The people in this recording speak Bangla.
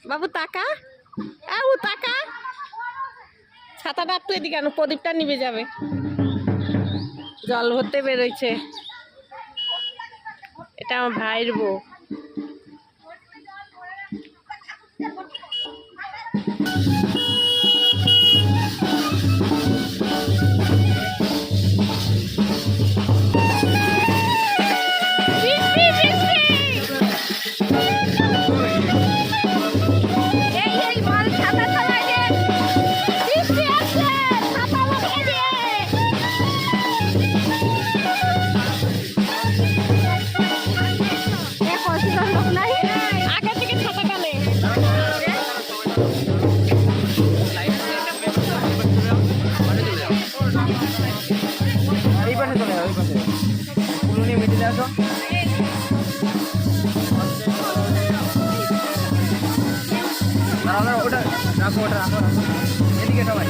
বাবু তাকা, বাবু তাকা। ছাতাটা একটু এদিকে আনো, প্রদীপটা নিভে যাবে। জল ভরতে বেরোইছে। এটা আমার ভাইয়ের বউ। এই পাশে চলে যাও, এই পাশে পুরো নিয়ে মিডিলে আসো। ওটা রাখো, ওটা রাখো, এদিকে সবাই।